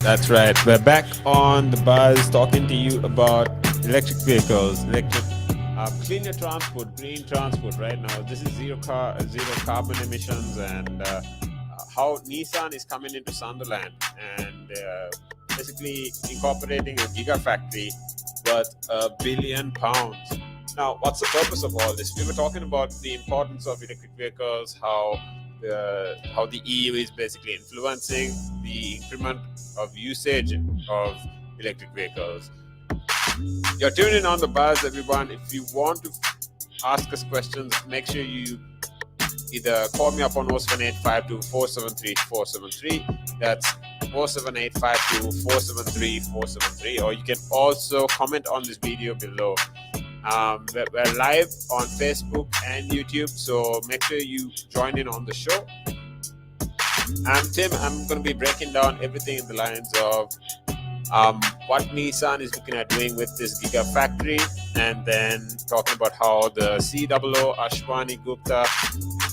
That's right. We're back on the buzz talking to you about electric vehicles, cleaner transport, green transport. Right now, this is zero carbon emissions, and how Nissan is coming into Sunderland and basically incorporating a gigafactory worth £1 billion. Now, what's the purpose of all this? We were talking about the importance of electric vehicles, how the EU is basically influencing the increment of usage of electric vehicles. You're tuning on the buzz, everyone. If you want to ask us questions, make sure you either call me up on 07852 473 473. That's 07852 473 473. Or you can also comment on this video below. We're live on Facebook and YouTube, so make sure you join in on the show. I'm Tim. I'm going to be breaking down everything in the lines of what Nissan is looking at doing with this gigafactory, and then talking about how the COO Ashwani Gupta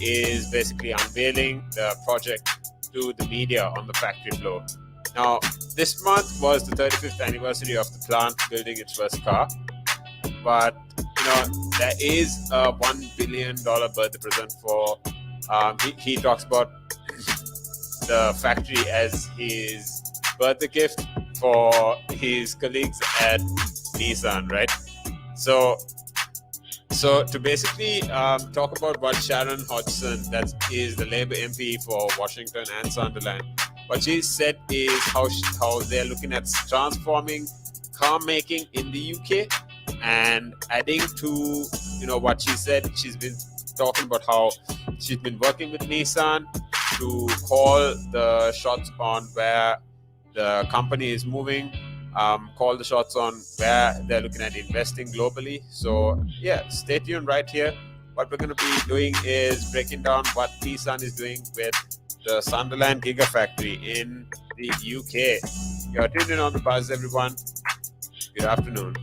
is basically unveiling the project to the media on the factory floor. Now, this month was the 35th anniversary of the plant building its first car, but there is a $1 billion birthday present for. He talks about the factory as his birthday gift for his colleagues at Nissan, right? So to basically talk about what Sharon Hodgson, that is the Labour MP for Washington and Sunderland, what she said is how they're looking at transforming car making in the UK, and adding to what she said, she's been talking about how she's been working with Nissan to call the shots on where the company is moving, call the shots on where they're looking at investing globally. So yeah, stay tuned right here. What we're going to be doing is breaking down what Nissan is doing with the Sunderland Gigafactory in the UK. You're tuned in on the buzz, everyone. Good afternoon.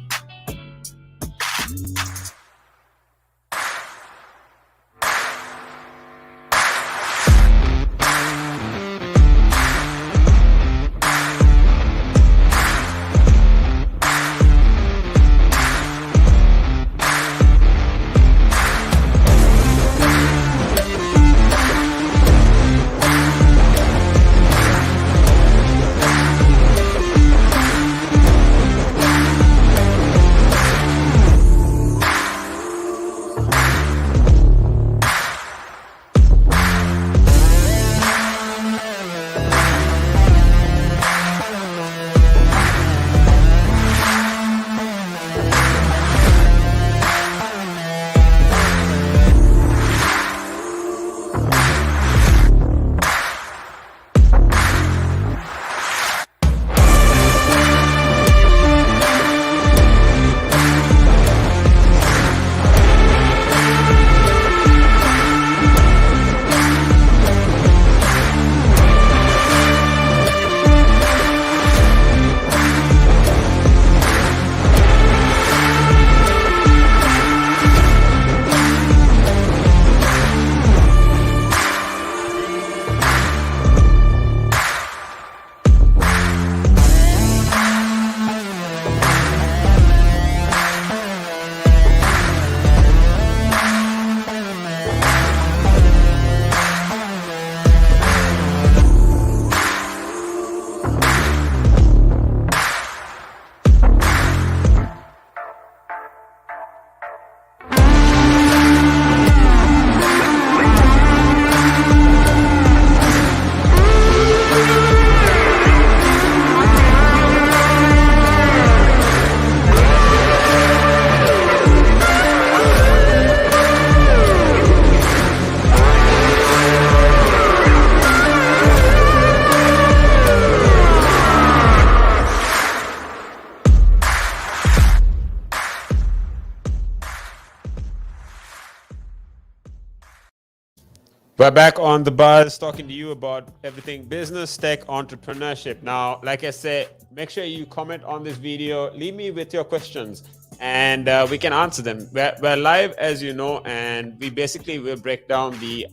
We're back on the buzz talking to you about everything business, tech, entrepreneurship. Now, like I said, make sure you comment on this video, leave me with your questions, and we can answer them. We're live, as you know, and we basically will break down the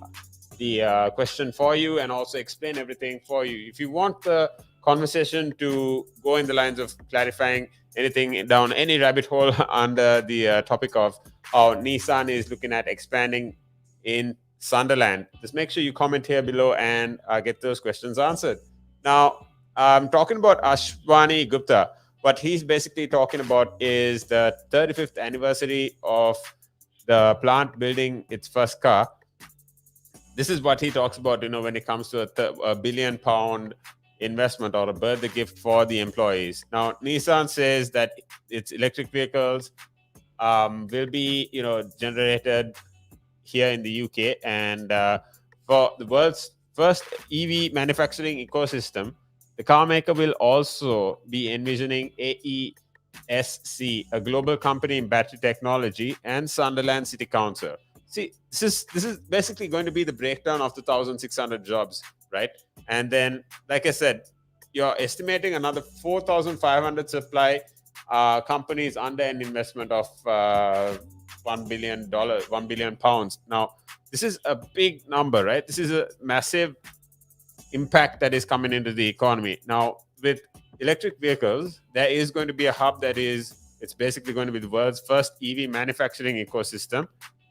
question for you and also explain everything for you. If you want the conversation to go in the lines of clarifying anything down any rabbit hole under the topic of how Nissan is looking at expanding in Sunderland, just make sure you comment here below and get those questions answered. Now, I'm talking about Ashwani Gupta. What he's basically talking about is the 35th anniversary of the plant building its first car. This is what he talks about, when it comes to a £1 billion investment or a birthday gift for the employees. Now, Nissan says that its electric vehicles will be, generated here in the UK, and for the world's first EV manufacturing ecosystem, the car maker will also be envisioning AESC, a global company in battery technology, and Sunderland City Council. See, this is basically going to be the breakdown of the 1,600 jobs, right? And then, like I said, you're estimating another 4,500 supply companies under an investment of $1 billion. Now, this is a big number, right? This is a massive impact that is coming into the economy. Now, with electric vehicles, there is going to be a hub it's basically going to be the world's first EV manufacturing ecosystem.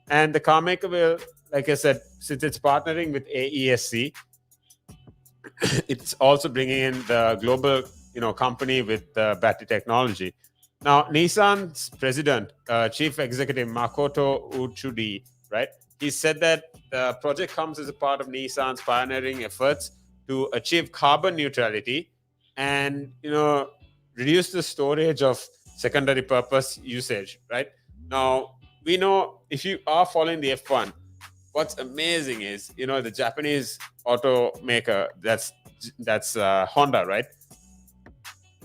And the car maker will, like I said, since it's partnering with AESC, it's also bringing in the global, company with battery technology. Now, Nissan's president, chief executive Makoto Uchudi, right? He said that the project comes as a part of Nissan's pioneering efforts to achieve carbon neutrality and, reduce the storage of secondary purpose usage, right? Now, we know if you are following the F1, what's amazing is, the Japanese automaker, that's Honda, right?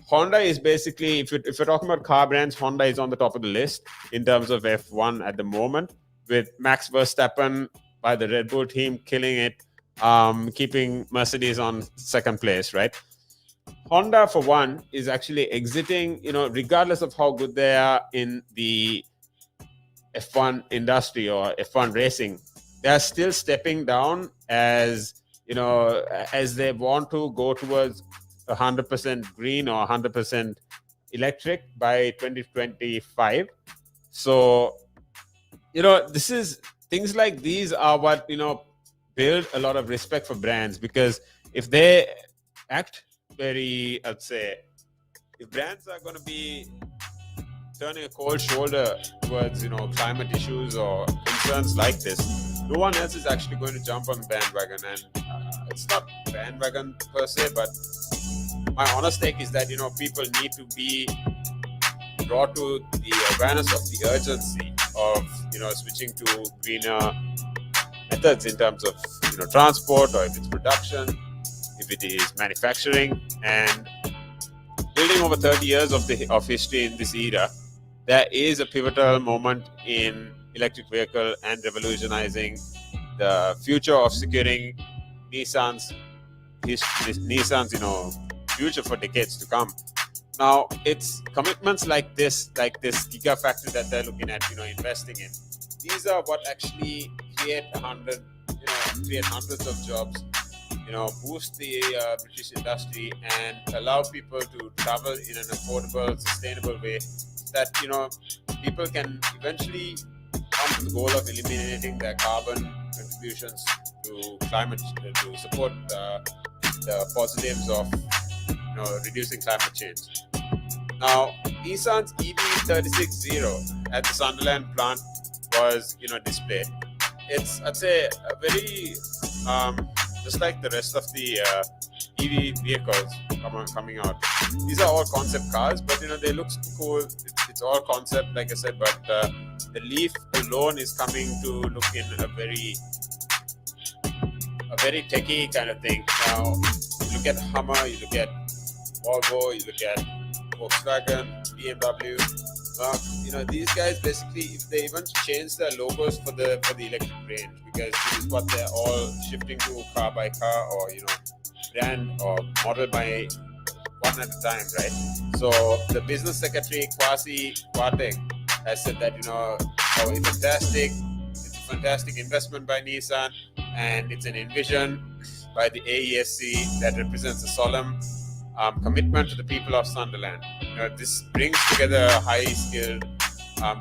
Honda is basically, if you're talking about car brands, Honda is on the top of the list in terms of F1 at the moment, with Max Verstappen by the Red Bull team killing it, keeping Mercedes on second place, right? Honda, for one, is actually exiting, regardless of how good they are in the F1 industry or F1 racing, they are still stepping down as they want to go towards 100% green or 100% electric by 2025. So, this is things like these are what, build a lot of respect for brands, because if they act very, I'd say, if brands are going to be turning a cold shoulder towards, climate issues or concerns like this, no one else is actually going to jump on the bandwagon. And it's not bandwagon per se, but my honest take is that, people need to be brought to the awareness of the urgency of, switching to greener methods in terms of, transport, or if it's production, if it is manufacturing. And building over 30 years of history in this era, there is a pivotal moment in electric vehicle and revolutionizing the future of securing Nissan's future for decades to come. Now, it's commitments like this gigafactory that they're looking at, investing in. These are what actually create hundreds of jobs, boost the British industry and allow people to travel in an affordable, sustainable way that, people can eventually come to the goal of eliminating their carbon contributions to climate, to support the positives of, reducing climate change. Now, Nissan's EV36 at the Sunderland plant was, displayed. It's, I'd say, a very, just like the rest of the EV vehicles coming out. These are all concept cars, but, they look cool. It's all concept, like I said, but the Leaf alone is coming to look in a very techie kind of thing. Now, you look at Hummer, you look at Volvo, you look at Volkswagen, BMW. These guys basically, if they even change their logos for the electric range, because this is what they're all shifting to, car by car, or brand or model by one at a time, right? So the business secretary Kwasi Kwarteng has said that it's a fantastic investment by Nissan, and it's an envision by the AESC that represents a solemn commitment to the people of Sunderland. This brings together a high-skilled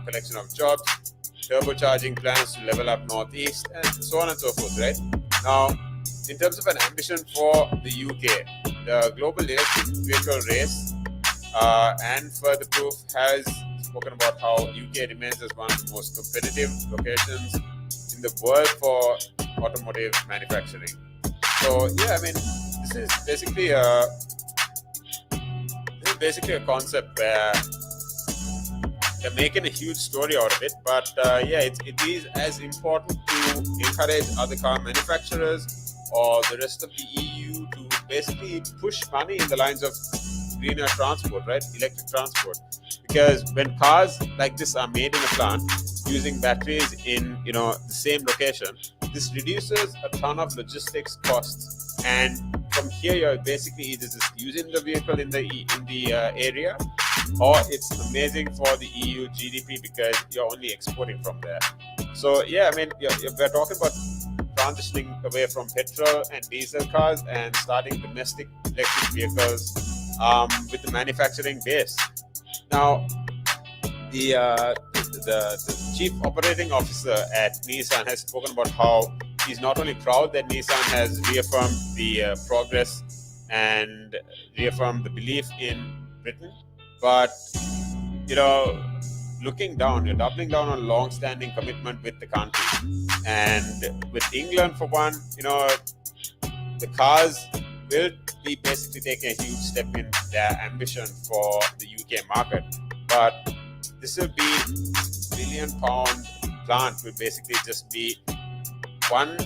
collection of jobs, turbocharging plans to level up Northeast, and so on and so forth, right? Now, in terms of an ambition for the UK, the global electric vehicle race and further proof has spoken about how UK remains as one of the most competitive locations in the world for automotive manufacturing. So yeah, I mean, this is basically a concept where they're making a huge story out of it, but yeah, it is as important to encourage other car manufacturers or the rest of the EU to basically push money in the lines of greener transport, right? Electric transport. Because when cars like this are made in a plant using batteries in the same location, this reduces a ton of logistics costs. And from here, you're basically either just using the vehicle in the area, or it's amazing for the EU GDP because you're only exporting from there. So yeah, I mean, we're talking about transitioning away from petrol and diesel cars and starting domestic electric vehicles with the manufacturing base. Now, the chief operating officer at Nissan has spoken about how he's not only proud that Nissan has reaffirmed the progress and reaffirmed the belief in Britain, but doubling down on long-standing commitment with the country. And with England, for one, the cars will be basically taking a huge step in their ambition for the UK market. But this will be £1 billion plant will basically just be one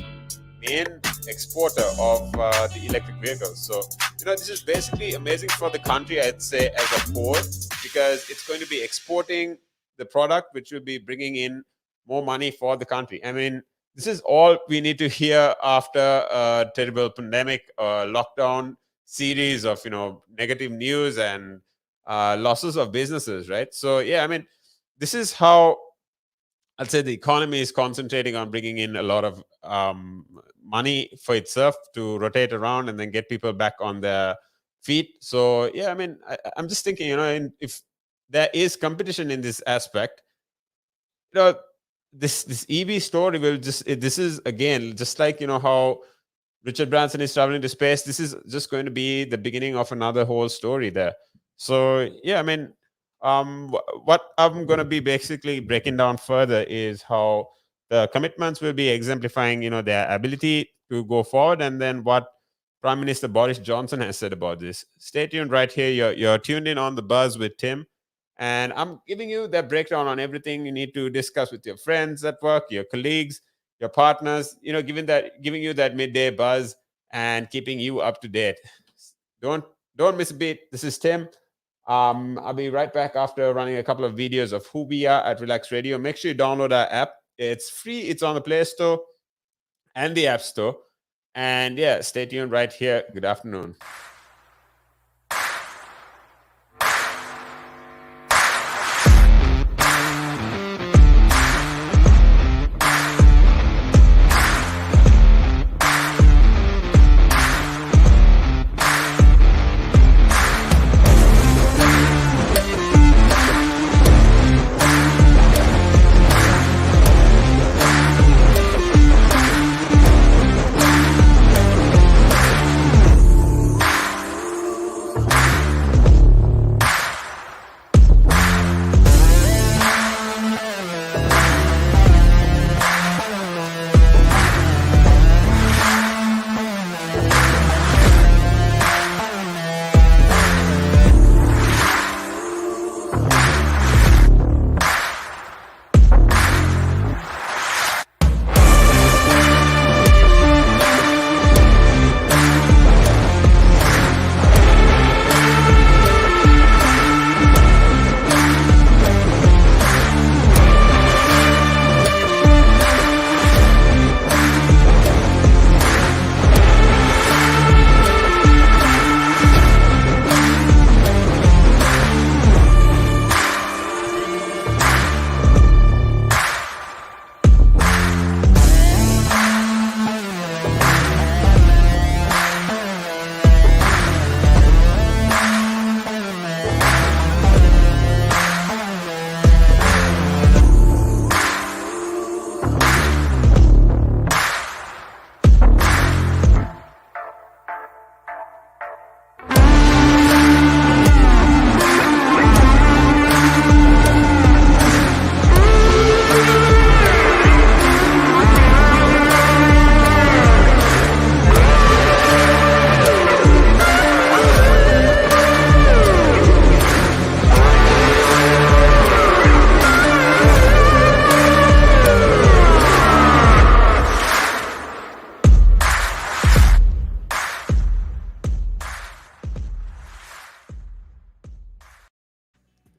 main exporter of the electric vehicles. So, this is basically amazing for the country, I'd say, as a whole, because it's going to be exporting the product, which will be bringing in more money for the country. I mean, this is all we need to hear after a terrible pandemic, lockdown series of, negative news and losses of businesses, right? So, yeah, I mean, this is how I'd say the economy is concentrating on bringing in a lot of money for itself to rotate around and then get people back on their feet. So, yeah, I mean, I'm just thinking, if there is competition in this aspect, this EV story will this is again, just like, how Richard Branson is traveling to space, this is just going to be the beginning of another whole story there. So, yeah, I mean, what I'm going to be basically breaking down further is how the commitments will be exemplifying, their ability to go forward, and then what Prime Minister Boris Johnson has said about this. Stay tuned right here. You're tuned in on The Buzz with Tim, and I'm giving you that breakdown on everything you need to discuss with your friends at work, your colleagues, your partners, giving you that midday buzz and keeping you up to date. Don't miss a beat. This is Tim. I'll be right back after running a couple of videos of who we are at Relaks Radio. Make sure you download our app. It's free. It's on the Play Store and the App Store. And yeah, stay tuned right here. Good afternoon.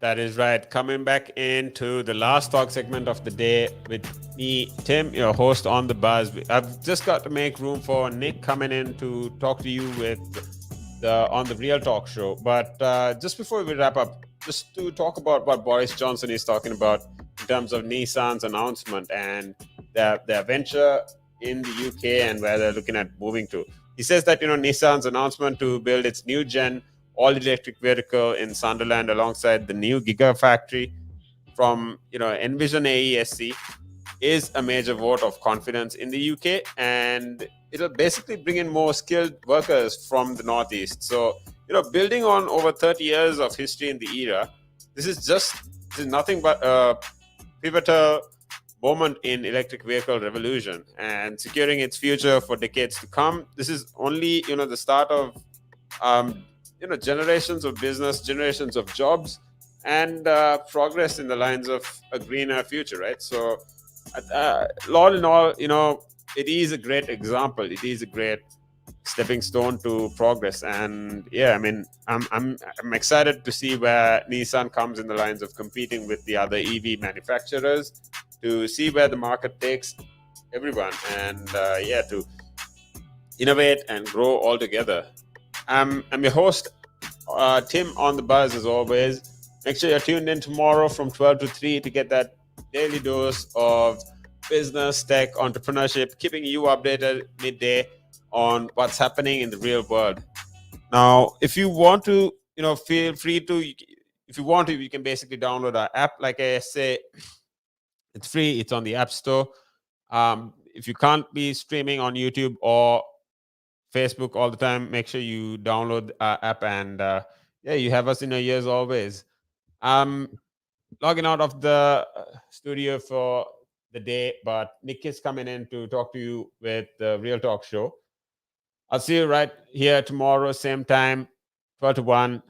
That is right. Coming back into the last talk segment of the day with me, Tim, your host on the buzz. I've just got to make room for Nick coming in to talk to you with on the Real Talk show. But just before we wrap up, just to talk about what Boris Johnson is talking about in terms of Nissan's announcement and their venture in the UK and where they're looking at moving to. He says that Nissan's announcement to build its new gen all-electric vehicle in Sunderland alongside the new gigafactory from Envision AESC is a major vote of confidence in the UK, and it'll basically bring in more skilled workers from the Northeast. So, building on over 30 years of history in the era, this is nothing but a pivotal moment in electric vehicle revolution and securing its future for decades to come. This is only, the start of, generations of business, generations of jobs, and progress in the lines of a greener future, right? So, all in all, it is a great example. It is a great stepping stone to progress. And yeah, I mean, I'm excited to see where Nissan comes in the lines of competing with the other EV manufacturers, to see where the market takes everyone, and to innovate and grow all together. I'm your host, Tim, on the buzz as always. Make sure you're tuned in tomorrow from 12 to 3 to get that daily dose of business, tech, entrepreneurship, keeping you updated midday on what's happening in the real world. Now, if you want to, feel free to, if you want to, you can basically download our app. Like I say, it's free. It's on the App Store. If you can't be streaming on YouTube or Facebook all the time, make sure you download our app, and you have us in your ears always. Logging out of the studio for the day, but Nick is coming in to talk to you with the Real Talk show. I'll see you right here tomorrow, same time, 12 to 1.